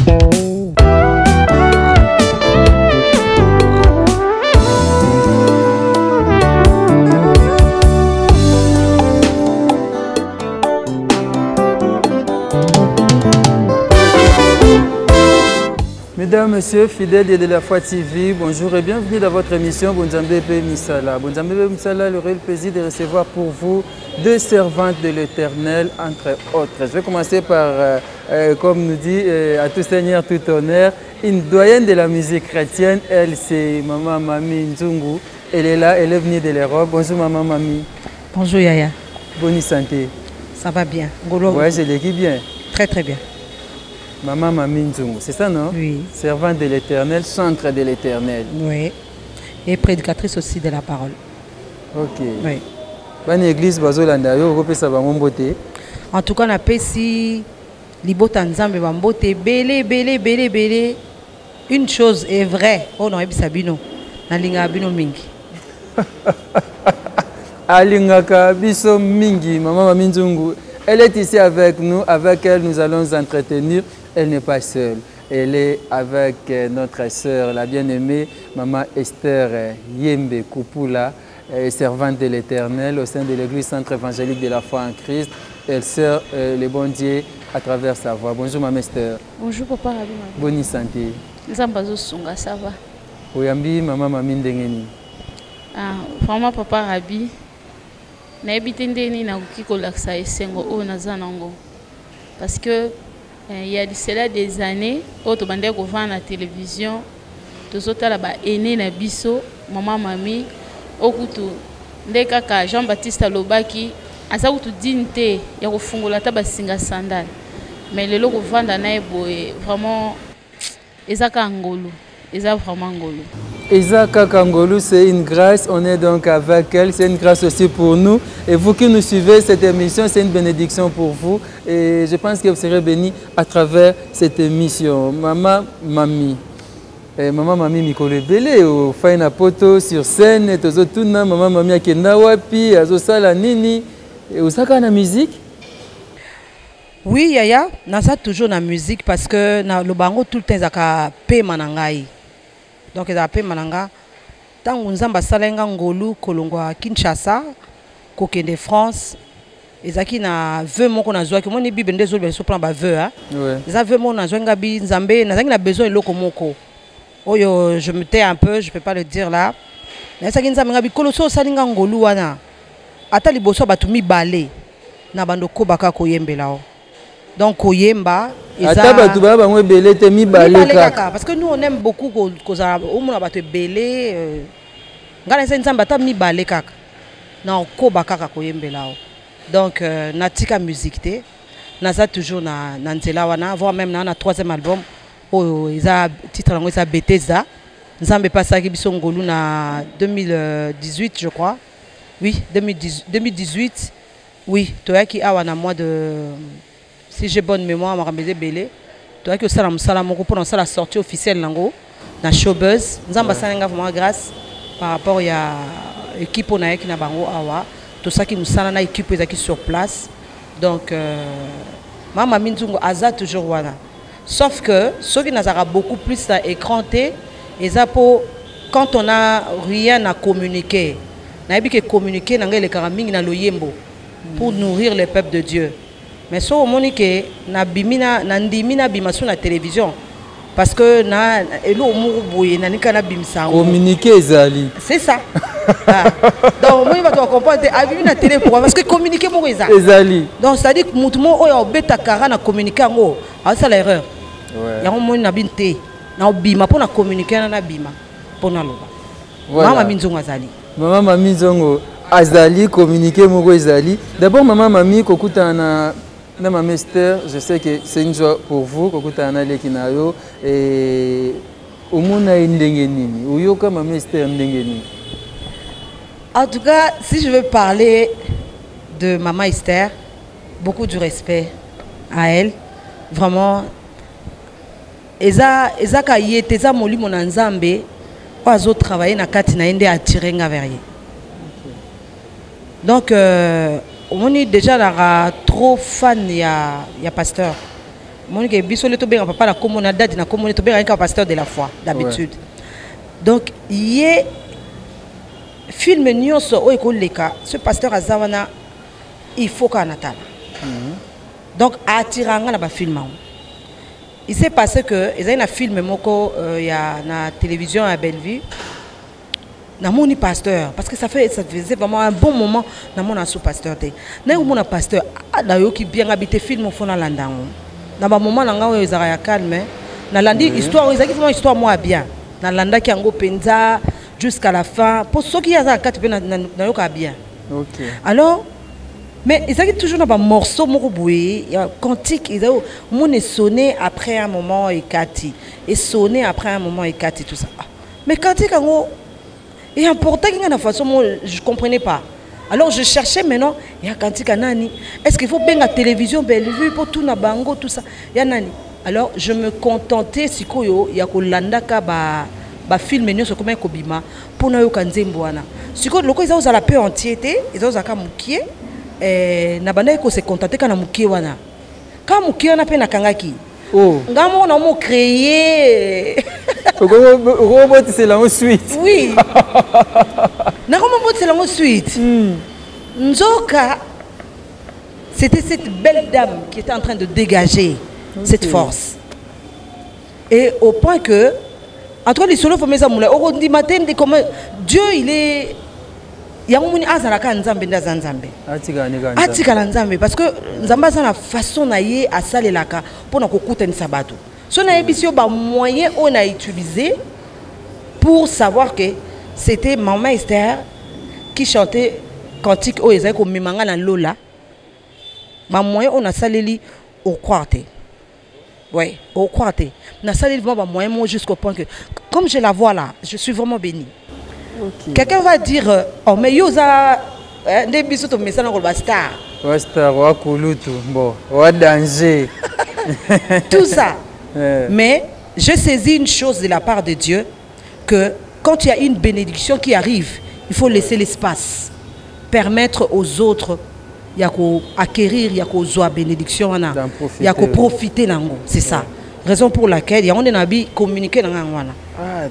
Mesdames, Messieurs, fidèles de la Foi TV, bonjour et bienvenue dans votre émission Bonzambe Pe Misala. Bonzambe Pe Misala, le réel plaisir de recevoir pour vous deux servantes de l'Éternel, entre autres. Je vais commencer par, comme nous dit, à tout seigneur, tout honneur, une doyenne de la musique chrétienne. Elle, c'est Maman Mami Nzungu. Elle est là, elle est venue de l'Europe. Bonjour Maman Mami. Bonjour Yaya. Bonne santé. Ça va bien. Ouais, je l'ai dit bien. Très très bien. Maman Mami Nzungu, c'est ça non? Oui. Servante de l'Éternel, chantre de l'Éternel. Oui. Et prédicatrice aussi de la parole. Ok. Oui. Bonne église, Bazolanda, ça va mon beauté. En tout cas, on a si Libota Nzambe Bambote, belé, belé, belé, belé. Une chose est vraie. Oh non, Ebisabino. Nalinga Bino Mingi. Alingaka Biso Mingi, Maman Mami Nzungu. Elle est ici avec nous, avec elle nous allons nous entretenir. Elle n'est pas seule, elle est avec notre sœur, la bien-aimée, Maman Esther Yembe Kupula, servante de l'Éternel au sein de l'église centre évangélique de la foi en Christ. Elle sert le bon Dieu à travers sa voix. Bonjour Maman Esther. Bonjour Papa Rabi. Bonne santé. Nzambazo Sunga, ça va? Oyambi Maman Mami Ndengeni. Vraiment Papa Rabi. Naebite ndeni na kukikolakisa esengo o nazanango. Parce que il y a cela des années, auto bande ko vana na télévision, tozotala ba aîné na biso, Maman Mami, okutu ndeka ka Jean-Baptiste Lobaki, asa kutu dinte ya kofungola ta basinga sandal. Mais lelo ko vanda na eboye vraiment ezaka ngolo, eza vraiment ngolo. Isaac Kangolou, c'est une grâce, on est donc avec elle, c'est une grâce aussi pour nous. Et vous qui nous suivez, cette émission, c'est une bénédiction pour vous. Et je pense que vous serez bénis à travers cette émission. Maman Mami. Maman Mami Mikolo Belé, au Faina Poto, sur scène, et Tozotuna, Maman Mami Akenda Wapi, Azosala Nini. Et où ça la musique? Oui, Yaya, nasa toujours la musique parce que le bango tout le temps, zaka pe manangai. Donc, ils appellent Mananga. Tant que nous avons salenga ngolu kolongwa Kinshasa, koke de France, ils ont na vœu mon qu'on a joué que mon ibi bende zo ben sopran ba vœu hein. Ils ont vœu mon a joué ngabi Nzambe, na besoin loko moko. Oh yo, je me tais un peu, je peux pas le dire là. Mais ça Nzambe ngabi koloso salinga ngolu wana. Ata liboso batu mi balé na bando ko baka ko yembela. Donc koyemba parce que nous on aime beaucoup koza omona bato belé ngala nzamba ta mi balé kaka na ko bakaka koyembela. Donc natika musique té naza toujours na nzela wana voire même na troisième album oh isa titre lango isa Betesa nzambe pasaki biso ngolu na 2018 je crois. Oui, 2018. Oui, toyaki awa na mois de si j'ai bonne mémoire, je vais belé. Tu vois que ça pour la sortie officielle dans Showbuzz. Nous avons vraiment grâce par rapport à l'équipe qui na bango awa. Tout ça qui nous sala na équipe qui sur place. Donc Maman Nzungu aza toujours wana. Sauf que ceux qui n'ont beaucoup plus à écranter et ça pour quand on a rien à communiquer. Na que communiquer n'angé les karaming na loyembo pour nourrir le peuple de Dieu. Mais so monique na bimina na ndimina bimasu na télévision parce que na elo muruboye na nika na bimsa communiquer ezali c'est ça. Donc moi va te comprendre a bimina télé pour parce que communiquer mo ezali donc ça dit que mutumo oyo beta kara na communiquer ngo a ça l'erreur ya mo na binte na bima pour na communiquer na bima pour na loba Maman Minzongo azali Maman Mami Nzongo azali communiquer mo ezali d'abord Maman Mami kokuta na Maman Esther, je sais que c'est une joie pour vous, kokutana lekinayo et omuna ndengenini. Uyoka Maman Esther ndengenini. En tout cas, si je veux parler de Maman Esther, beaucoup de respect à elle. Vraiment eza ka yeteza molimo na Nzambe ozo travailler na kati na ende attirer nga verrier. Donc on est déjà là trop fan ya pasteur Monique biso le to benga papa na komo na dadi na komo to benga un pasteur de la foi d'habitude. Donc il est film nyonso o ekoleka ce pasteur azawana il faut qu'on attende. Donc attiranga na ba film. Il s'est passé que il y a un film moko il y a na télévision à Bellevue. Na moni pasteur parce que ça faisait vraiment un bon moment na mon sous pasteur té. Na mon pasteur na yo ki bien habité film fona landango. Na ba moment nanga o ezara ya calme na landi histoire ezaki vraiment histoire moi bien. Na landa ki yango penza jusqu'à la fin pour ceux qui a quatre na yo ka bien. OK. Alors mais ils ont toujours un morceau moroboué, il y a cantique, ils ont mon est sonné après un moment et Cathy et sonné après un moment et Cathy tout ça. Mais cantique en est important qu'il y a une façon je comprenais pas. Alors je cherchais maintenant il y a cantique nani. Est-ce qu'il faut bien la télévision Bellevue pour tout na bango tout ça. Il y a nani. Alors je me contentais si koyo il y a kolanda ka ba film nyo so comme kobima pour na yo kanzembo wana. Si ko loko ils ont la paix entièreté, ils ont zaka mukie. Na banda ko se contenter kana mukie wana ka mukie wana pe na kangaki ngamo na mo créer robot c'est la suite oui na robot c'est la suite nzoka c'était cette belle dame qui était en train de dégager cette force et au point que entre les solos faut mes amours au dit matin de comment Dieu il est Yamuni azalaka nzambe ndaza nzambe atikala nzambe parce que nzamba za na façon na ye asalelaka pona kokutanisa bato so na yebisio ba moyen on a utilisé pour savoir que c'était Maman Esther qui chantait cantique o ezai ko mimanga na lola ba moyen on a saleli au croate ouais au croate na saleli vraiment ba moyen moi jusqu'au point que comme je la vois là je suis vraiment béni. Okay. Quelqu'un va dire oh mais yoza des bisous to message na star. Wa star wa kulutu bon wa danger. Tout ça. Mais je saisis une chose de la part de Dieu que quand il y a une bénédiction qui arrive, il faut laisser l'espace, permettre aux autres il y a qu'à acquérir, il y a qu'aux joie bénédiction il y a qu'à profiter nango, c'est ça. Raison pour laquelle il y a on est nabi communiquer dans wana.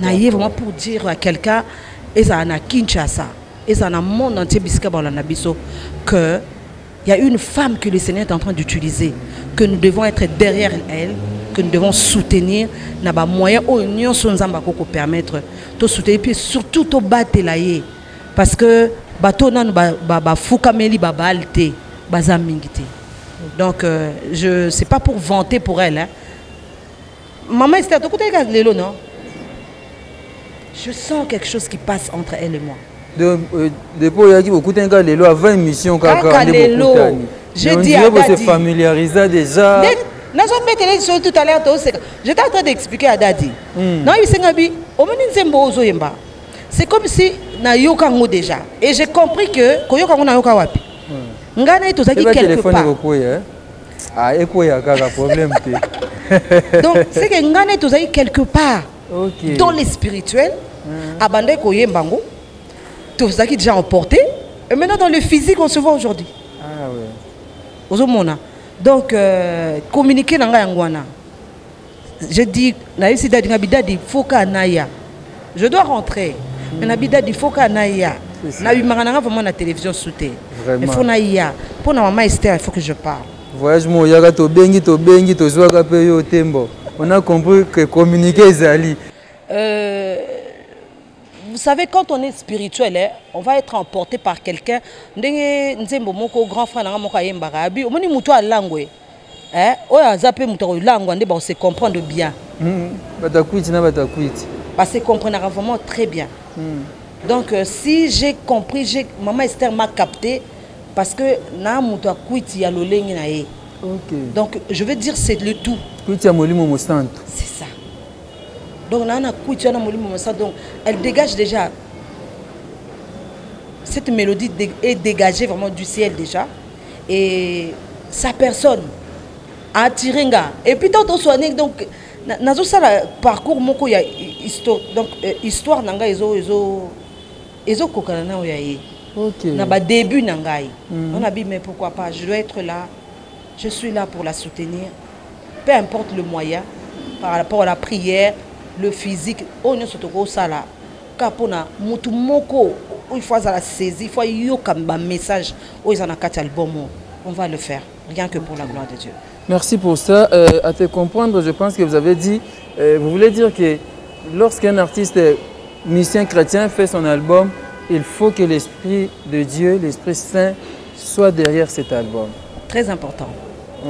Na y vraiment pour dire à quelqu'un et ça na Kinshasa et ça na monde entier bisika ba na biso que il y a une femme que le Seigneur est en train d'utiliser, que nous devons être derrière elle, que nous devons soutenir na ba moyen au union son nzamba ko permettre to soutenir puis surtout to batelaye parce que bato nan ba fukameli ba balte bazamingité. Donc je c'est pas pour vanter pour elle hein. Maman Esther to côté lelo non. Je sens quelque chose qui passe entre elle et moi. Depuis il y a beaucoup de temps lelo à 20 émissions kaka je dis à Dadi se familiariser déjà. Tout à l'heure j'étais en train d'expliquer à Dadi. Non il s'engabi au meni nzembo ozo yemba. C'est comme si na yoka ngo déjà et j'ai compris que koyoka ngo na yoka wapi. Ngana to zaki quelque part. Ah ekoya kaka problème te. Donc c'est que ngana to zaki quelque part. Okay. Dans les spirituels, abandé koyembango, tout ça qui est déjà emporté, et maintenant dans le physique on se voit aujourd'hui. Ah ouais. Ozomona. Donc communiquer dans ngwana. Je dis na ici d'abida di foka naya. Je dois rentrer. Mais n'abida di foka naya. Na bimarana vraiment na télévision soute. Il faut naya. Pour na Maman Esther, il faut que je parle. Voyage mo yaka to bengi to zwaka pe yo tembo. On a compris que communiquer Zali. Vous savez, quand on est spirituel, hein, on va être emporté par quelqu'un. Nzembo moko grand frère nanga moko ayembara abi omoni muto a langue. Hein? Oya zape muto langue ande ba se comprendre bien. Batakwiti na batakwiti. Parce que comprendre vraiment très bien. Donc si j'ai compris, Maman Esther m'a capté parce que na muto akwiti ya lolengi na ye. Okay. Donc je veux dire c'est le tout. C'est ça. Donc donc elle dégage déjà. Cette mélodie est dégagée vraiment du ciel déjà. Et sa personne a attiré nga. Et puis tant on soigne donc nazo ça parcours moko ya histoire donc histoire nanga ezo kokana na oyaye. OK. Na ba début nangai. On a dit mais pourquoi pas, je dois être là. Je suis là pour la soutenir. peu importe le moyen, par rapport à la prière, le physique, on est surtout ça là. Kapona, mutu moko, il faut la saisir, il faut y un message, on va le faire, rien que pour la gloire de Dieu. Merci pour ça. À te comprendre, je pense que vous avez dit, vous voulez dire que lorsqu'un artiste musicien chrétien fait son album, il faut que l'Esprit de Dieu, l'Esprit Saint, soit derrière cet album. Très important.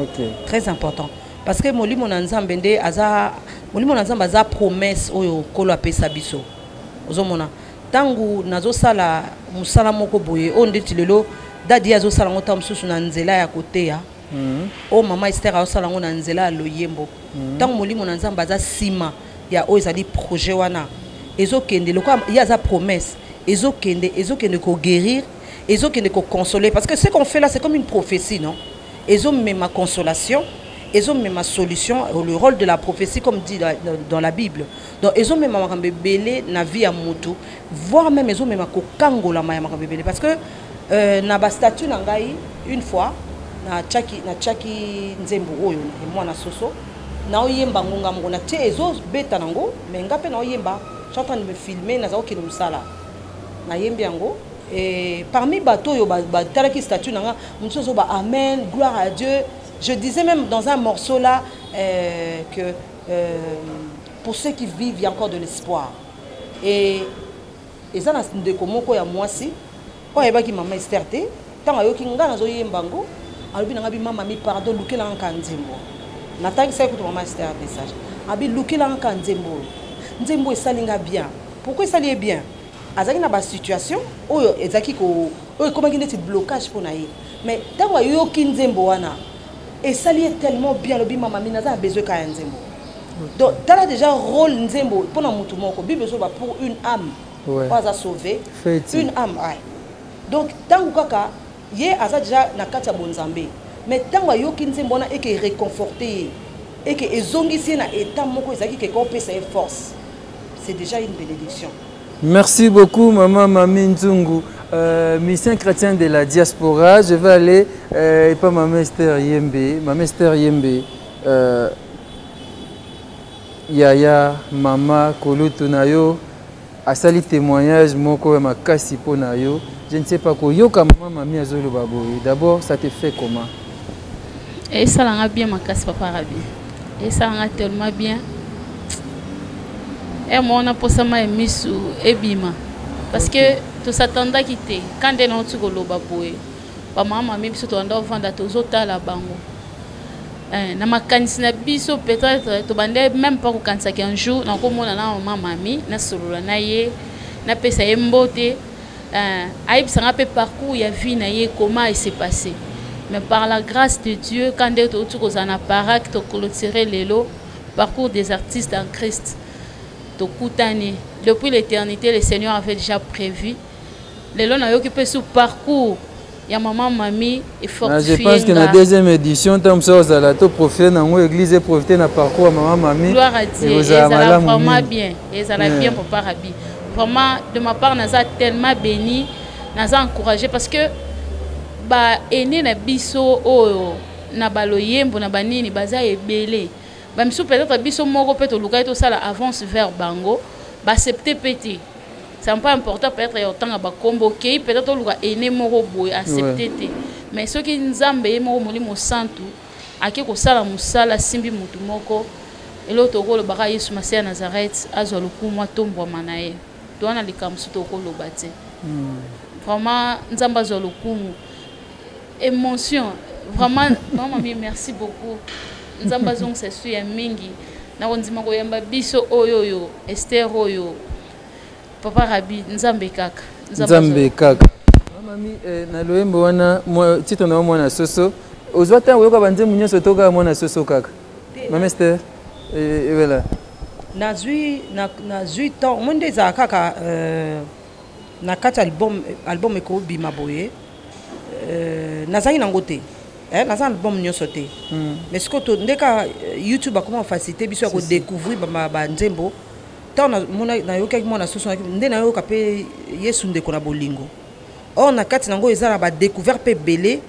Ok. Très important. Parce que Moli Monanzambende a promesse oyo kolo apesa biso. Ozomona. Tangu nazo sala musala moko boye o ndeti lelo dadi azo sala ngota msusu na nzela ya kote ya. O mama Esther azo sala ngona nzela loyembo. Tangu Moli Monanzamba za sima ya o ezali projet wana. Ezokende lokwa ya za promesse. Ezokende ko guérir, ezokende ko consoler parce que ce qu'on fait là c'est comme une prophétie, non? Ezokende ma consolation. Ils ont même ma solution, le rôle de la prophétie comme dit dans la Bible. Donc ils ont même ma bébé na vie à moto, voire même ils ont même ma kokango la maya ma bébé parce que na ba statue nangai une fois na chaki nzembo oyo et moi na soso na oyemba ngonga ngona te ezo beta nango mais ngape na oyemba je suis en train de me filmer na zaki musala na yembi yango et parmi bateau yo ba talaki statue nanga mutsozo ba amen gloire à Dieu. Je disais même dans un morceau là que pour ceux qui vivent, il y a encore de l'espoir. Et ça, c'est un moko ya mwasi. Quand il y a qui maman Esther, tant ayo ki ngana zo yembango, alobi na ngabi mama mi pardon lukela nka nzembo. Nataki sa écoute maman Esther message. Abi lukela nka nzembo. Nzembo esalinga bien. Pourquoi esali bien? Azaki na ba situation oyo ezaki ko oyo comment ki ndeti blocage pour na ye. Mais tant ayo ki nzembo wana et ça lié tellement bien le bima mami naza besoin ka nzembo. Donc tu as déjà rôle nzembo pour na mutu moko bible so ba pour une âme pas à sauver une âme ouais. Donc tant kaka ye aza déjà na kati ya bonzambe mais tant ayoki nzembo na et que réconforter et que ezongisi na état moko ezaki que ko pesa force. C'est déjà une bénédiction. Merci beaucoup maman Mami Nzungu. Mission chrétien de la diaspora, je vais aller et pas Maman Esther Yembe. Maman Esther Yembe, Yaya, Mama, Kolutu Nayo, asali témoignage, moko makasi po Nayo. Je ne sais pas quoi. Yo comme maman Mami Azolo Baboy. D'abord, ça te fait comment? Et ça l'a bien makasi papa Rabi. Et ça l'a tellement bien. Et moi on a posé ma émission et bima parce que tout s'attendait à quitter quand des noms tu golo baboé maman même si tu en dois vendre tous autres la bango na makanisi na biso peut-être to bande même pas quand ça qu'un jour na ko mona na maman mami na solola na ye na pesa yembote aïb ça rappelle parcours ya vie na ye comment il s'est passé mais par la grâce de Dieu quand des tu ko za na parak to clôturer lelo parcours des artistes en Christ. Depuis l'éternité, le Seigneur avait déjà prévu. Les gens ont occupé ce parcours. Il y a maman, mamie et fortifié. Je pense que la deuxième édition, comme ça, vous allez tout profiter dans l'église et profiter d'un parcours maman, mamie. Gloire à Dieu. Et ça va vraiment bien. Et ça va bien, papa Rabi. Vraiment, de ma part, nous avons tellement béni, nous avons encouragé parce que bah ene na biso o na baloyembo na banini baza ebele. Même si peut-être biso moko peut to luka to sala avance vers bango ba accepter pété c'est pas important peut-être autant ba convoquer peut-être luka ene moko boy accepter té mais ce qui nzambe ye moko molimo santu ake ko sala musala simbi mutu moko eloto ko lo baka Yesu Masia Nazareth azwa lukumwa tombo manaye to ana likamsu to ko lo bate vraiment nzamba azwa lukumu émotion vraiment maman merci beaucoup. Nzamba zong se suya mingi na konzima ko yamba biso oyoyo Esther oyo papa Rabi nzambe kaka mami na loyembo wana titre na mwana soso ozwata oyoka banze munyo sotoka mwana soso kaka mama Esther et voilà na 8 ans monde za kaka na kati album ko bima boye nazali nangote dans un album nous sauté mais ce que tu YouTube a comment faciliter biso ko découvrir ba nzembo tant na yoka ki mona soso nde na yoka pe Yesu nde kona bolingo or na kati nango ezala ba découvert pe belé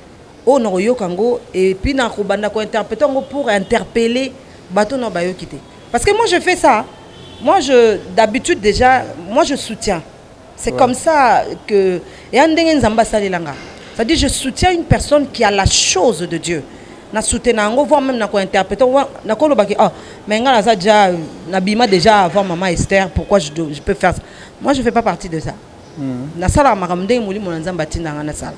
oh non yokango et puis na kobanda ko interpréter pour interpeller bateau na bayo quitter. Parce que moi je fais ça. Moi d'habitude déjà moi je soutiens. C'est comme ça que et andenge nzamba salelanga. C'est-à-dire je soutiens une personne qui a la chose de Dieu. Na soutenir ngo voir même na ko interpréter na ko lobaki ah mais ngala ça déjà na bima déjà avant maman Esther pourquoi je peux faire ça. Moi je fais pas partie de ça. Na sala makamde muli mon nzamba tinanga na sala.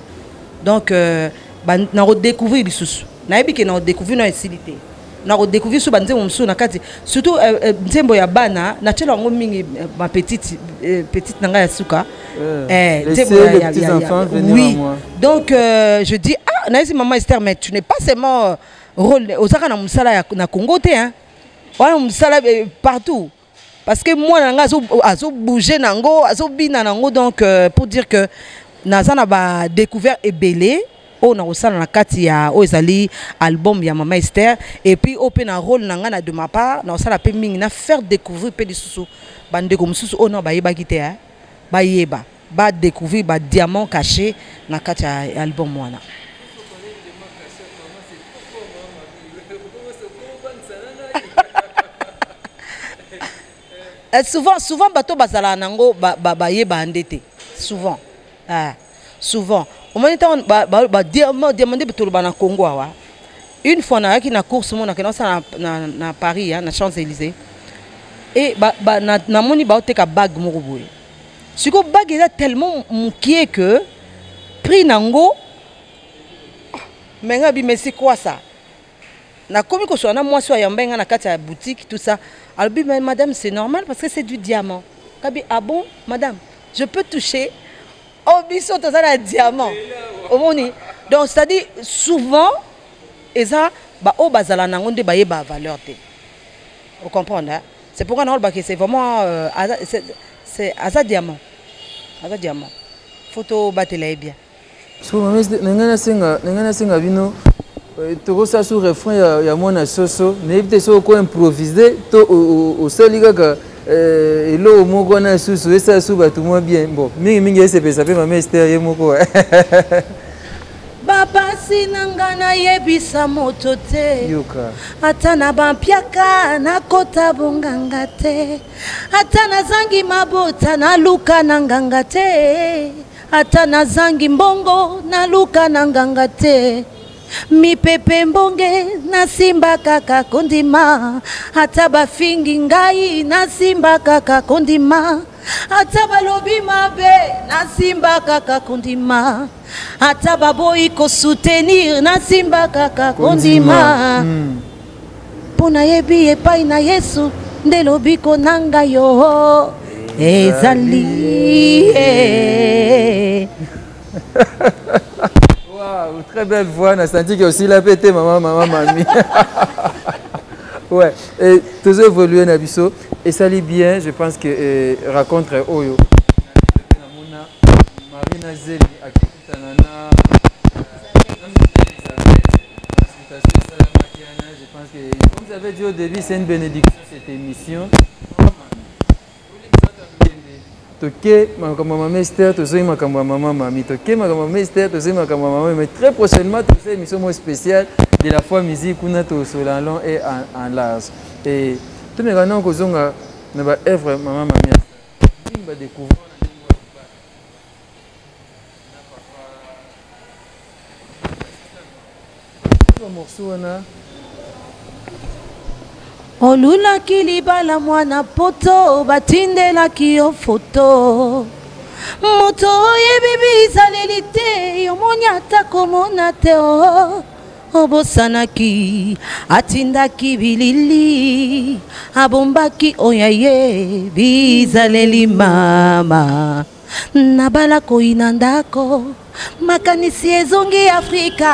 Donc na redécouvrir les sous. Na ebi ke na redécouvrir na facilité. Na redécouvrir sous banze mumsu na kati surtout nzembo ya bana na tshela ngo mingi ma petite nanga ya suka les petits enfants venir à moi. Donc je dis ah na maman Esther mais tu n'es pas seulement rôle osaka na musala na Congo te hein. Ouais musala partout parce que moi nanga azo bouger nango azo bina nango donc pour dire que nazana ba découvert ebelé on a aussi na kati ya ezali album ya Maman Esther et puis open un rôle nanga de ma part na osala pe mingi na faire découvrir pe lisusu bande comme lisusu on ba yeba kité hein ba yeba ba découvrir ba diamant caché na kati ya album wana. Souvent bateau bazala nango ba yeba ndete souvent souvent au moment où demandé pour le Congo une fois na qui na course mon na Paris na Champs-Élysées et na moni ba te ka bag moko boye siko bag est tellement mukie que prix nango mais ngabi mais c'est quoi ça na komi ko so na moi so ya mbenga na kati ya boutique tout ça alors mais madame c'est normal parce que c'est du diamant kabi ah bon madame je peux toucher oh biso to ça la diamant omoni donc c'est-à-dire souvent eza ba o bazala nango nde ba yeba valeur te vous comprenez hein? C'est pourquoi non ba que c'est vraiment c'est asa diamant photo batela bien so nangana singa bino to ça sur refrain ya mona soso mais peut so ko improviser to au sali kaka elo moko na susu esa su batu mo bien bon mingi ese pesa pe Maman Esther ye moko baba sinangana yebisa moto te yoka atana bampiaka na kota bonganga te atana zangi mabota na luka na nganga te atana zangi mbongo na luka na nganga te mi pepe mbonge na simba kaka kondima ata bafingi ngai na simba kaka kondima ata balobi mabe na simba kaka kondima ata baboyi ko soutenir na simba kaka kondima pona yebi epai na Yesu nde lobiko nanga yo ezali wow, très belle voix, on a senti qu'il y a aussi la pété maman mamie. Ouais, et tous évolué Nabiso et ça lit bien, je pense que raconte Oyo. Marina Zeli Akitanana je pense que comme vous avez dit au début, c'est une bénédiction cette émission. Toké Maman Esther, tozoyi makambo maman mami. Toké Maman Esther, tozoyi makambo maman. Mais très prochainement, tu sais, émission spéciale de la foi musique kuna to solalon et en large. Et tout me gagnant ko zonga na ba œuvre maman mami. Ni ba découvrir na morceau na olula kilibala mwana poto batindelaki yo foto moto yebibi izaleli te yomoni ata komona te obosanaki atindaki bilili abombaki oyaye bizaleli mama nabala koina ndako makanisi ezongi Afrika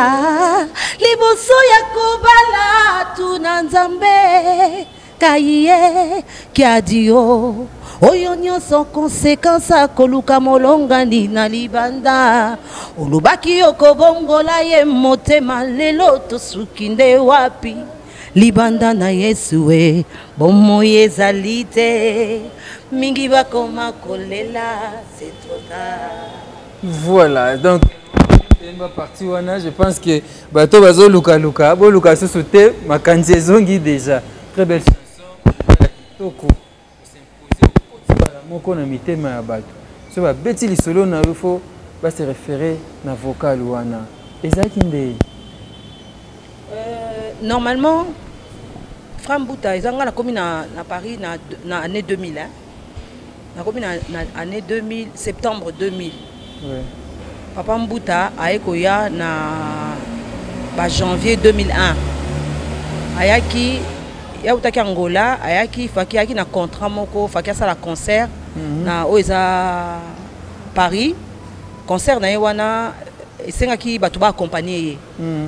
liboso ya kobala tuna nzambe kaye kiadio oyo nyonso konsekansa koluka molongani na libanda olubaki okobongola ye motema lelo tosuki nde wapi libanda na Yesu bomoi ezali te mingi bakoma kolela c'est trop tard. Voilà, donc partie wana, je pense que bato bazo luka luka, bo luka sous te makanzi ezongi déjà. Très belle chanson. Toko. S'imposer au bala moko na mitema ya bato. So ba beti li solo na faut ba se référer na vocal wana. Ezaki nde. Normalement Frambuta ezanga na komi na Paris na année 2000 hein. Na komi na année 2000 septembre 2000. Ouais. Papa Mbuta ayekoya na ba janvier 2001. Ayaki ya utaki Angola, ayaki faki ayaki na contrat moko, faki ça la concert na oeza Paris. Concert na yewana esengaki bato ba accompagner.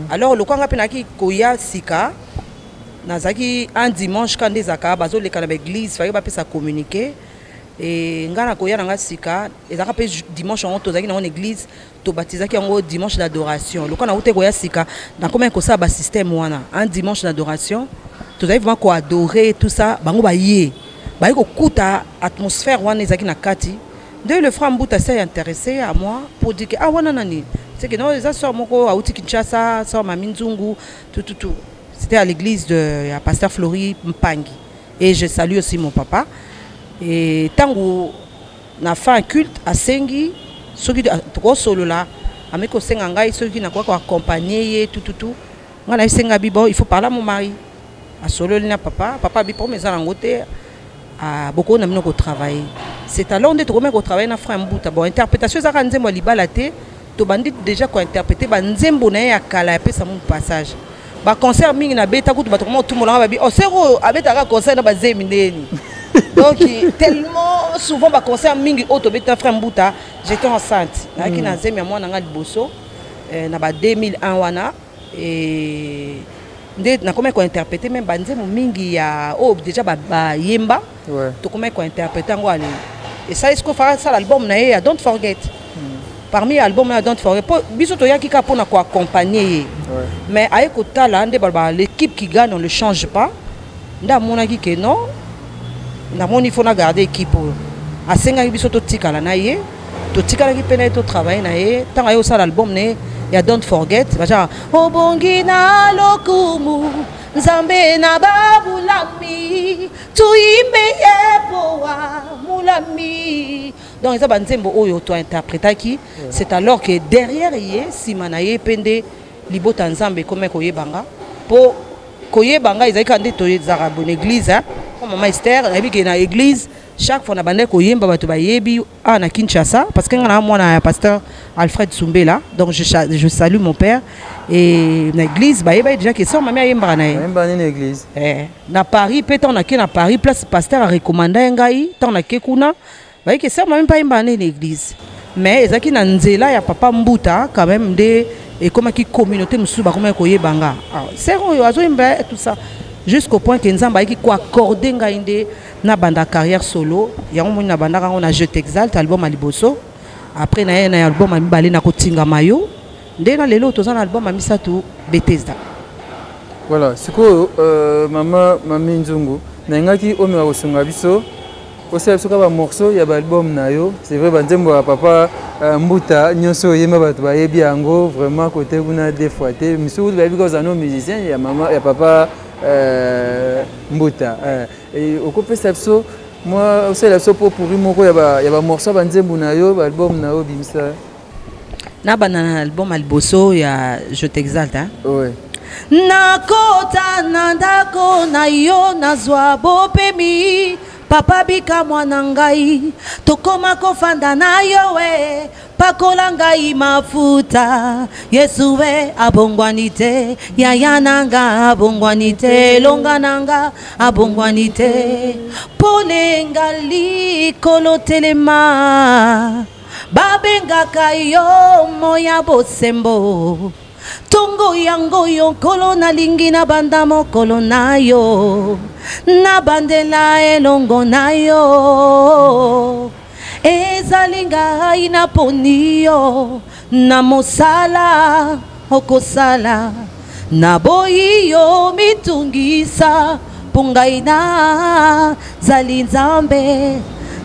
Alors le kwanga penaki koya sika nazaki un dimanche quand des aka bazo le kana l'église faki ba pesa communiquer. Et ngana koya nanga sika ezaka pe dimanche on tozaki na église to baptisaki yango dimanche d'adoration le kana ute koya sika na comment ko ça ba système wana un dimanche d'adoration tozaki vraiment ko adorer tout ça bango ba yé ba ko kuta atmosphère wana ezaki na kati de le frère Mbuta s'est intéressé à moi pour dire que ah wana nani c'est que non ça sort moko auti Kinshasa sort Mami Nzungu tout c'était à l'église de pasteur Flori Mpangi et je salue aussi mon papa. Et tant que na fait un culte à Sengi, ceux qui trop solo là, avec au Sengangai, ceux qui n'a quoi accompagner tout. On a Senga bibo, il faut parler à mon mari. À solo n'a papa bibo mais en côté à beaucoup n'a mis au travail. C'est alors on est trop même au travail na frère Mbuta. Bon interprétation ça quand moi libalaté, to bandit déjà quoi interpréter ba nzembo na ya kala ya pesa mon passage. Ba concert mingi na beta kutu ba tout le monde ba bi oh sero abeta concert na ba zemindeni. Donc tellement souvent ba concert mingi auto beta frère Mbuta j'étais enceinte naki na zemi moi na ngali boso na ba 2001 wana et ndé na comment ko interpréter même banzemo mingi ya oh déjà ba yemba to comment ko interpréter ngo ali et ça est-ce qu'on fera ça l'album na ya Don't Forget parmi l'album na Don't Forget biso to yaki ka pona ko accompagner mais ay ko tala ndé ba l'équipe qui gagne on le change pas nda mona ki que non il faut garder l'équipe. À 5 ans, biso to tikala na ye, to tikala ki pena to travail na ye. Tant ayo ça l'album ne, ya Don't Forget. Baja obongi na lokumu, nzambe na babulami, tuimbe yepoa mulami. Donc ça banzembo oyo to interpréta ki, c'est alors que derrière ye simana ye pende libota nzambe comme ko yebanga po koye banga ils ont to yezara bonne église hein. Maman Esther, elle dit que dans l'église, chaque fois on a bandé koyemba bato bayebi na Kinshasa parce que ngana moi na pasteur Alfred Sumbela donc je salue mon père et dans l'église bayeba déjà que ça maman yemba na yemba na église na Paris peut-être on a na Paris place pasteur a recommandé ngai tant na kekuna baye que ça même pas yemba na l'église mais ezaki na nzela ya papa Mbuta quand même des et comme qui communauté musu ba comme koyebanga c'est oyo azo yemba tout ça jusqu'au point que Nzamba qui ko accorder ngainde na banda carrière solo ya ngo na banda on a Je t'exalte album à Liboso après na album a mibale na kotinga mayo ndé na lelo tozana album a misatu Bethesda voilà c'est quoi maman Mami Nzungu na ngaki omi wa kosunga biso aussi biso ka ba morceau ya ba album na yo c'est vrai banzembo ya papa Mbuta nyonso yema bato ba yebi yango vraiment côté kuna des fois té misu ba yebi ko zano musicien ya maman ya papa Mbuta et au côté sapso moi aussi la sopo pour moko ya ba morceau banzembo na yo ba album na yo bimsa na banana album Alboso ya Je t'exalte hein ouais nakota nandako na yo nazwa bopemi papa bika mwana ngai tokoma kofanda na yo we pakola ngai mafuta Yesu we abongwani te yaya nanga abongwani te longa nanga abongwani te pole ngali kolotelema babengaka yo moya bosembo Tongo yango yo kolo na lingi na banda mokolo na yo na bandela elongo na yo ezalinga ina poni yo na mosala okosala na boyi yo mitungisa pungaina zali nzambe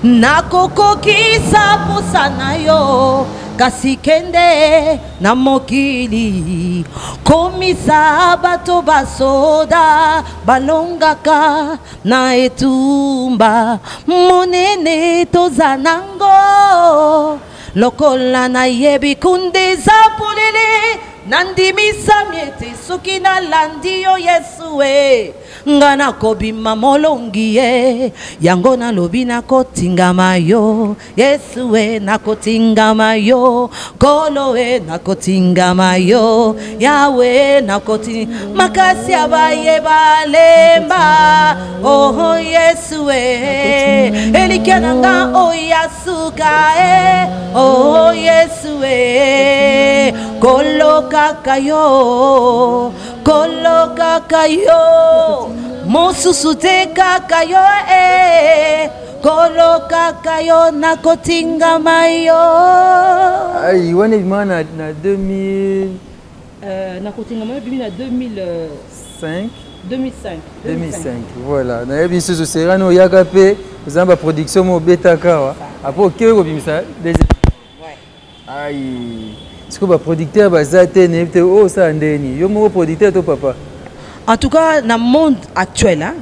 na kokokisa posa na yo kasi kende na mokili komisa bato basoda balongaka na etumba monene tozanango lokola na yebi kundeza polele nandimisa miete soki nalandi yo Yesu e nga nakobima molongi ye yango nalobi nakotingama yo Yesu e nakotingama yo kolo e nakotingama yo Yawe makasi abaye balemba oh Yesu e elikananga oyasuka e oh Yesu e kolo kakayo mosusu te kakayo kolo kakayo nakotingama yo ai wana bimana na 2000 nakotingama yo bimina 2005 voilà na yebi susu serano yaka pe zamba production mo betaka après ke ko bimisa des ai est-ce que ba producteur bazate ne te o sa ndeni yo mo producteur to papa. En tout cas, dans le monde actuel, hein,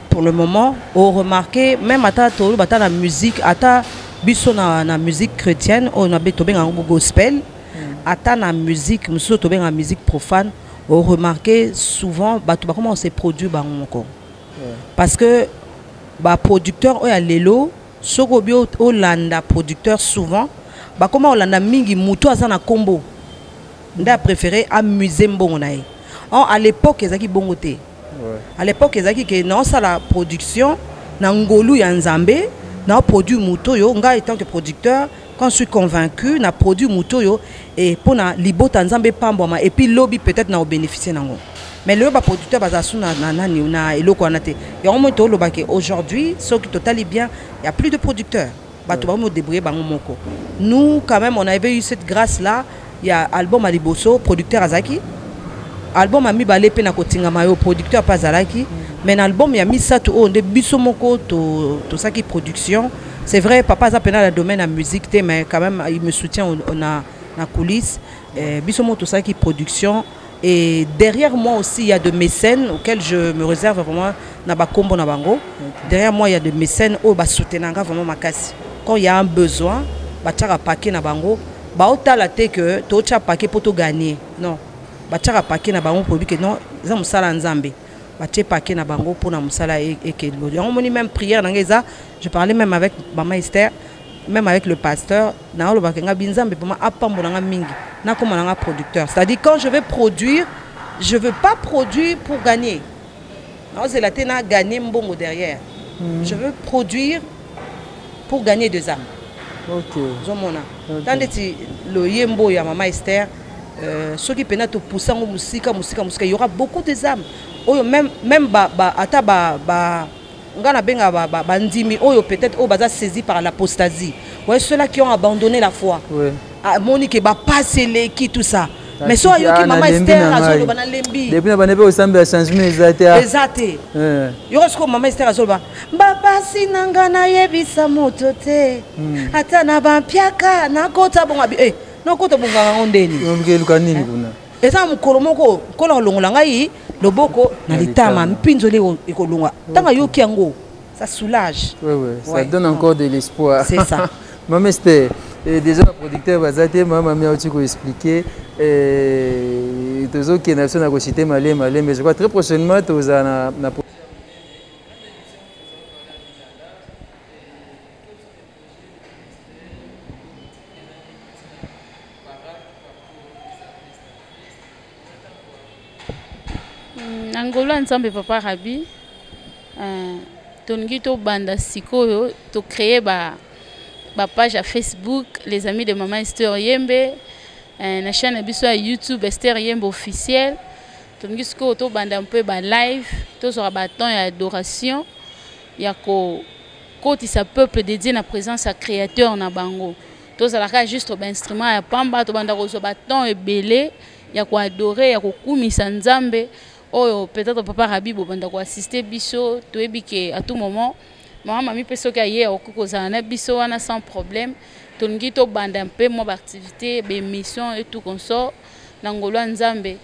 pour le moment, on remarque, même à la musique, à la musique chrétienne, on a un gospel, à la musique, la musique profane, on remarque souvent comment on s'est produit. Parce que les producteurs, les producteurs souvent, comment on a mis mouto à un combo. On a préféré amuser mbongonaï. À l'époque, ils ont bongoté. À l'époque, ils ont dit que non, ça la production, Nangolu Yanzambe, n'a produit Mouto yo. Nga étant que producteur, quand je suis convaincu, n'a produit Mouto yo et pour na libo Tanzambe pamboma et puis lobby peut-être n'a bénéficié nango. Mais le producteur bazasu na eloko anate. Il y a un moment où aujourd'hui, ce qui totalement bien, il y a plus de producteurs. Nous, quand même, on avait eu cette grâce-là. Il y a album Aliboso, producteur Azaki. Album a mis balé pena kotingama yo producteur pas Azaki. Mais l'album il a mis ça tout on de bisomoko tout ça qui production. C'est vrai, papa a pena le domaine de la musique, mais quand même il me soutient on a la coulisse. Bisomo tout ça qui production. Et derrière moi aussi il y a de mécènes auxquels je me réserve vraiment na ba kombo na bango. Derrière moi il y a de mécènes au ba soutenanga vraiment ma casse. Quand il y a un besoin, ba tchara paquet na bango, ba otala te que to tcha paquet pour tout gagner. Non. Ba tchara paquet na bango pour que non, za musala nzambe. Ba tché paquet na bango pour na musala et que on moni même prière nangeza, je parlais même avec maman Esther, même avec le pasteur, na lo ba kenga binzambe pour ma apambo na mingi. Na comme un producteur. C'est-à-dire quand je vais produire, je veux pas produire pour gagner. Non, c'est la tena gagner mbongo derrière. Je veux produire pour gagner des âmes. Ok. Tandis que le yembo ya maman Esther, ceux qui peuvent te pousser en musique, il y aura beaucoup des âmes. Même ata ngana benga bandimi oyo peut-être au baza saisi par l'apostasie. Ouais, ceux-là qui ont abandonné la foi. Ouais. Monique ba passer les qui tout ça. Mais soit yo ki maman Esther azolo bana lembi. Depuis na bana pe osambe ya changement exacté. Exacté. Yo ko maman Esther azolo ba basi nanga na yebisa moto te. Ata na bampiaka na kota bonga bi na kota bonga ngondeni. Ngomke lukanini kuna. Eza mukolomoko kola longola ngai loboko na litama mpinzole ekolonga. Tanga yo ki yango ça soulage. Ouais, ça donne encore de l'espoir. C'est ça. Maman Esther, déjà le producteur Bazate, maman m'a expliqué tous qui nation a cité malé mais je crois très prochainement tous na Angola ensemble papa Rabi tongi to banda sikoyo to créer ba page à Facebook les amis de maman Esther Yembe na chaîne biso à YouTube Esther Yembe officiel tongi sikoyo to banda un peu ba live to sera ba temps et adoration ya ko kotisa peuple dédié na présence à créateur na bango to zalaka juste ba instrument ya pamba to banda ko zo ba temps et belé ya ko adorer ya ko kumisa nzambe. Oh, peut-être papa Rabi banda ko assister biso to ebike à tout moment Maman mami pe soki aye okokozala na biso wana sans problème. Tolingi to banda un peu mo activité, be mission et tout consort na ngolo nzambe.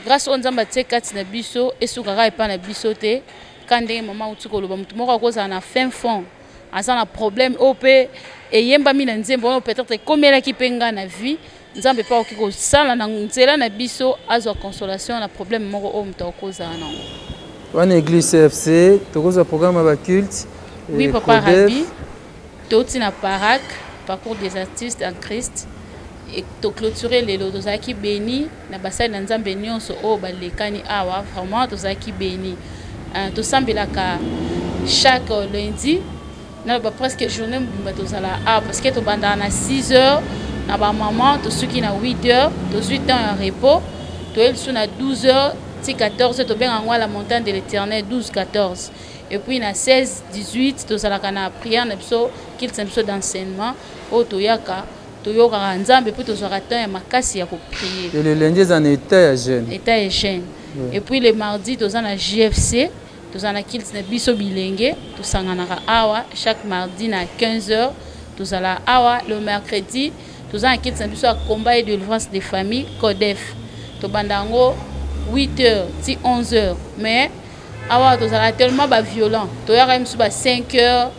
Grâce au nzamba tie kati na biso esukaka epa na biso te. Kande maman uti koloba mutu moko akozala na fin fond. Asa na problème opé et yemba mi na nzembo peut-être komela ki penga na vie. Nzambe pa okiko sala na nzela na biso azo consolation na problème moko o mutu akozala nango. Wana église CFC, tokoza programme ba culte. Oui, papa Rabi. Toti na Parak, parcours des artistes en Christ. Et to clôturer les lots qui béni na basai na nzambe nyonso o balekani awa vraiment to zaki béni. To sambelaka chaque lundi na ba presque journée mbimba to sala parce que to banda na 6h na ba maman to suki na 8h, to 8 ans en repos, to el suna 12h, ti 14h to benga ngwa la montagne de l'Éternel 12-14. Et puis na 16-18 to sala kana prière na biso qu'il s'emso d'enseignement o to yaka to yoka nzambe puis to sera temps ya makasi ya ko prier. Et le lundi en état jeune. État jeune. Et puis le mardi to na JFC to na qu'il na biso bilenge to sanganaka awa chaque mardi na 15h to sala awa le mercredi to na qu'il na biso combat et délivrance des familles CODEF to bandango 8h ti 11h mais awa to sala tellement ba violent to ya même sur ba 5h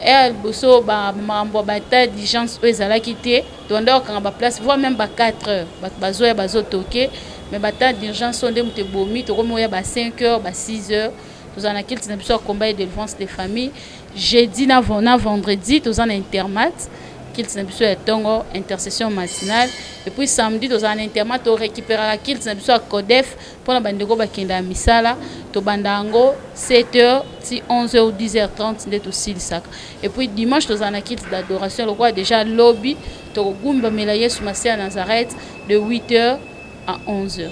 et boso ba mambo bata diligence ezala kité to ndo ka ba place voire même ba 4h ba zo ya bazo toquer mais bata d'urgence on dem te bomi to komo ya ba 5h ba 6h to na qu'il na biso combat et délivrance des familles jeudi na vendredi to na intermat qu'il na biso ya tongo intercession matinale et puis samedi to na intermat to récupérer qu'il na biso CODEF pour na bandeko bakenda misala to bandango 7h si 11h ou 10h30 ndeto silisaka et puis dimanche to na qu'il d'adoration le quoi déjà lobby to gumba mela Yesu Masia à Nazareth de 8h à 11h.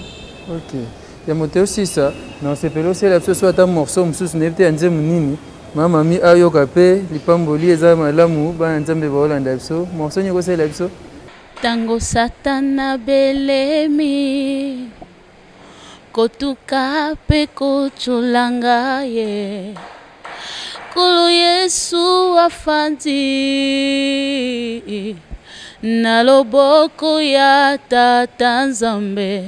OK. Il y a monté aussi ça. Non, c'est pelo c'est la soit un morceau msusu nevite anze munini. Mama mi ayoka pe lipamboli eza malamu ba nzambe ba Holanda biso. Morceau nyoko c'est la biso. Tango satana belemi kotuka pe kochulanga ye kulu Yesu afandi na loboko ya tata nzambe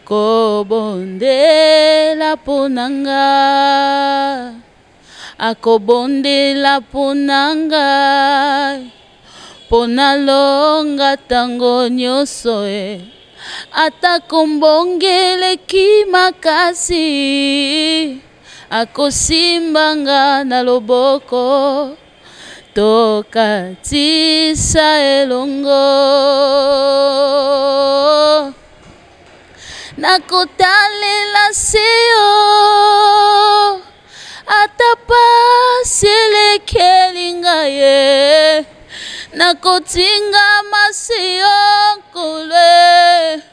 kobondela ponanga akobondela ponanga pona longa tango nyonso atakombongeleki makasi akosimbanga na loboko tokatisa elongo nakotalela seyo atapaselekeli ngaye nakotinga masiyo kule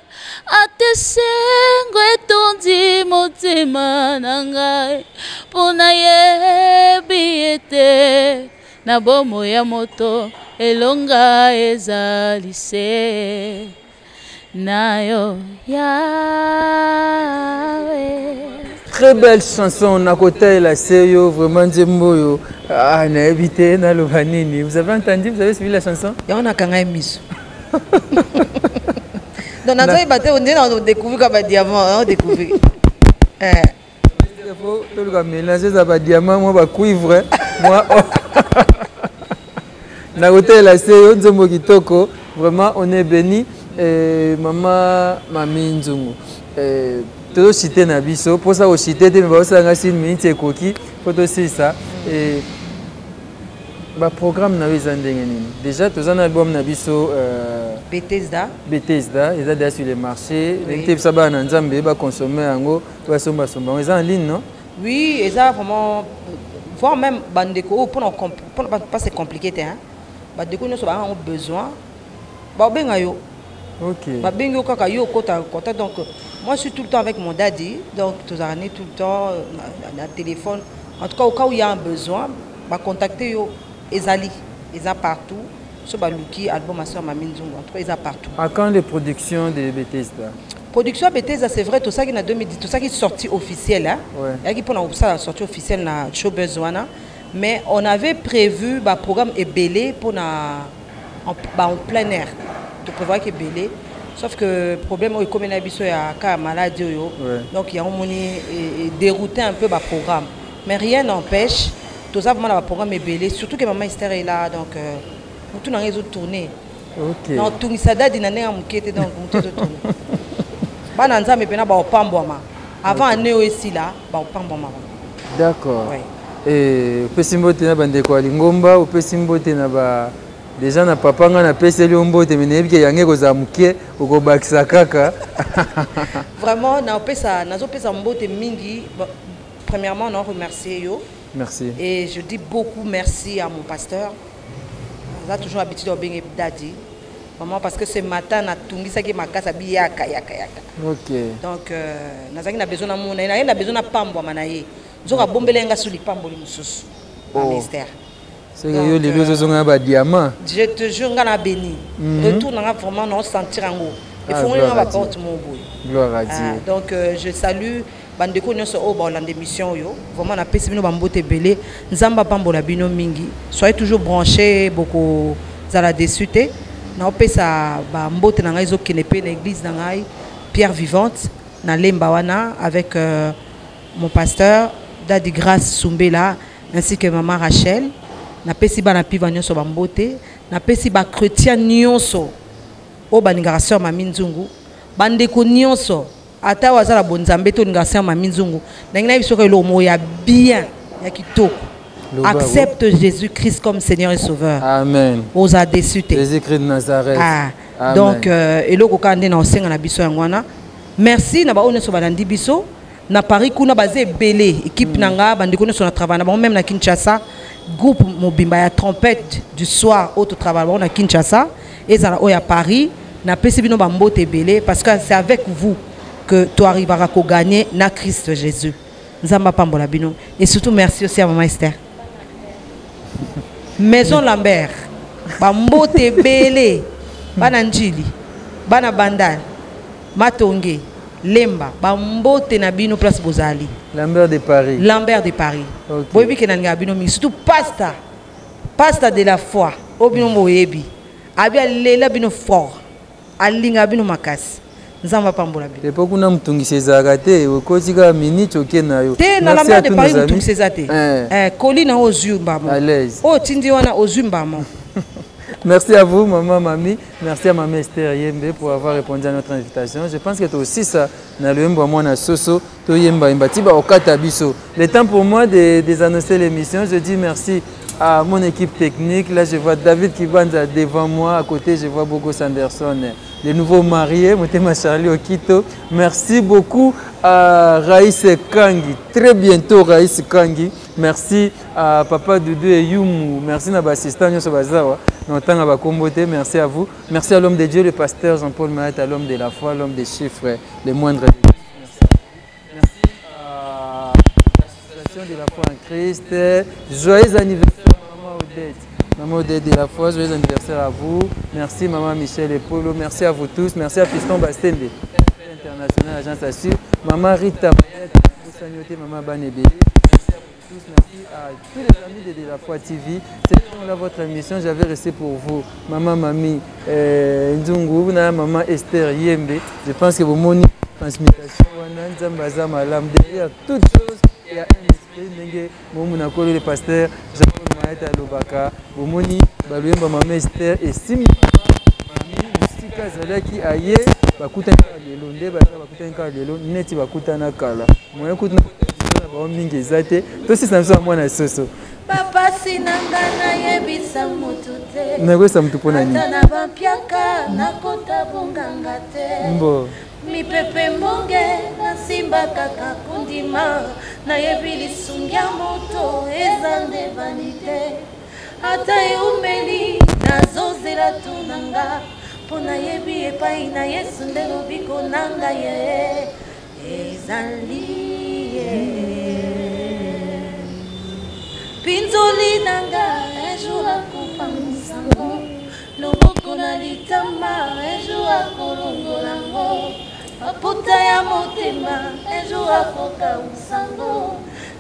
atesengo etondi motema na ngai mpona yebi ete na bomo ya moto elonga ezali se nayo yawe. Très belle chanson, Nakota la Seyo, vraiment Djemboyo. Ah, n'a évité, n'a l'ovanini. Vous avez entendu, vous avez suivi la chanson? Et on a quand même mis. Dans notre bataille, on a découvert comme un diamant, on a découvert. Il faut tout le mélanger ça diamant, moi, cuivre, moi. Nakota la Seyo, Djembo Kitoko, vraiment, on est béni. Maman, Mami Nzungu. Tout cité na biso pour ça aussi cité mais ça nga une minute koki photo c'est ça et ba programme na wezandenge nini déjà tous un album na biso Bethesda ils ont déjà sur les marchés les ça ba na nzambe ba consommer yango ba somba ils en ligne non oui et ça vraiment voire même bandeko pour pas c'est compliqué hein bandeko nous avons besoin ba benga yo OK ba benga kaka yo kota donc moi, je suis tout le temps avec mon daddy, donc tous années, tout le temps, on a un téléphone. En tout cas, au cas où il y a un besoin, bah contacter Ezali, ils sont partout. Sur Baluki, album à soeur Mamine Zungu, en tout cas, ils sont partout. À quand les productions de Bethesda? Production Bethesda, c'est vrai, tout ça qui est en 2010, tout ça qui est sorti officiel, hein. Ouais. Il y a qui pour ça sortie officielle na Showbuzz wana. Mais on avait prévu un programme ébélé pour en plein air. Tu prévois qu'il ébélé. Sauf que le problème est comme il y a un maladie. Donc il y a dérouté un peu le programme. Mais rien n'empêche, tout ça vraiment le programme ébélé. Surtout que maman Esther est là. Donc tout le monde est tourné. Ok. Donc tout ça date d'une année à m'inquiéter. Donc tout est tourné. Bananza mais bien bah pambouama. Avant année aussi là, bah pambouama. D'accord. Et pesimbo tena bande ko lingomba, pesimbo tena ba déjà na papa nga na peseli ombote menebi ke yange koza muke okobakisa kaka. Vraiment na pesa nazo pesa mbote mingi. Premièrement, on remercie yo. Merci. Et je dis beaucoup merci à mon pasteur. On a toujours l'habitude de bien daddy. Maman parce que ce matin na tungi ça qui ma casa biaka yaka. OK. Donc nazaki na besoin na mona, na besoin na pambo manaye. Zoka bombelenga sur les pamboli mususu. Ministère. C'est que yo les deux ont un diamant. Je te jure nga na béni. Retour na vraiment non sentir en haut. Il faut nga ba porte mon boy. Gloire à Dieu. Donc je salue bandeko nyonso o ba lande mission yo. Vraiment na pesi bino bambote belé. Nzamba pambola bino mingi. Soyez toujours branchés beaucoup zala desute. Na pesa bambote na ngai zo kenepe na église na ngai Pierre Vivante na Lemba wana avec mon pasteur Dadi Grâce Sumbela ainsi que maman Rachel. Na pesi ba na piva nyonso bambote, na pesi ba chrétien nyonso o baninga sœur Mami Nzungu, bandeko nyonso ata wazala bonzambe to ninga sœur Mami Nzungu. Na ngina biso ko lo moya bien ya kitoko. Accepte Jésus-Christ comme Seigneur et Sauveur. Amen. Aux a déçu. Jésus-Christ de Nazareth. Amen. Donc eloko kande na osenga na biso yangwana. Merci na ba oneso balandi biso. Na Paris kuna basé belé équipe nanga bandeko nyonso na travail na ba même na Kinshasa groupe mobimba ya trompette du soir autre travail na Kinshasa et ça à Paris na pesi bino ba mbote belé parce que c'est avec vous que tu arriveras à gagner na Christ Jésus. Nzamba pambola bino et surtout merci aussi à maman Esther. Maison Lambert ba mbote belé bana njili bana bandane matonge Lemba, bambote na bino place Bozali. Lambert de Paris. Lambert de Paris. Boyebi ke na bino mi surtout pasta de la foi. Obino boyebi. Abi alela bino fort. Alinga bino makasi. Nzamba pambola bino. Et pourquoi na mtungi sezakate okotika minute okena yo. Te na Lambert de Paris mtungi sezate. Koli na ozumba mo. À l'aise. O tindi wana ozumba mo. Merci à vous, maman Mami. Merci à maman Esther Yembe pour avoir répondu à notre invitation. Je pense que toi aussi, ça, dans le Yemba, moi, Soso, to Yemba, Mbatiba, Okatabiso. Le temps pour moi de désannoncer l'émission. Je dis merci à mon équipe technique. Là, je vois David Kibanza devant moi. À côté, je vois Bogo Sanderson, les nouveaux mariés, Motema Charlie Okito. Merci beaucoup à Raïs Kangi. Très bientôt, Raïs Kangi. Merci à Papa Doudou et Youmou. Merci à l'assistant Nyoso Bazawa. Merci à vous. Merci à l'homme de Dieu, le pasteur Jean-Paul Maët, à l'homme de la foi, l'homme des chiffres, les moindres. Merci à l'association de la foi en Christ. Joyeux anniversaire, Maman Odette. Maman Odette de la foi, joyeux anniversaire à vous. Merci, Maman Michel et Polo. Merci à vous tous. Merci à Fiston Bastende, international, agence Assure. Maman Rita Mayette, Maman Banébé. Merci à tous les amis de la foi TV. C'était là votre émission. J'avais resté pour vous, Maman Mami Nzungu, Maman Esther Yembe. Je pense que vos moni transmutation, derrière toute chose, il y a un esprit. Mon le pasteur Jean-Paul Maët à Lobaka. Vos moni, Maman Esther et Simi Mami Musika Zalaki Aye, Bakutana Lelonde, Bakutana Lelon, Neti Bakutana Kala. Moi, écoute. Papa sinangana yebisa mutute. Nakwesa mtu pona nini? Na bampiaka nakota bunganga te. Mbo. Mi pepe mbonge na simba kaka kundima na yebili sungia moto ezande vanite. Ata eumeli nazozela tunanga pona yebi epai na Yesu ndelo biko nanga ye ezali. Pinzoli nanga ejura kupangusango loboko na litama ejura kolongolango aputa ya motema ejura kokausango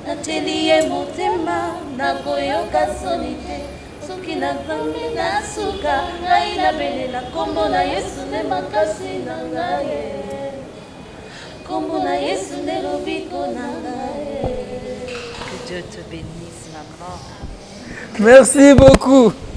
nateli ye motema nakoyoka soni te soki nazambi nasuka ngai nabelela kombo na yesu nde makasi na ngai kombo na yesu nde lobiko na ngai. Que Dieu te bénisse, maman. Merci beaucoup.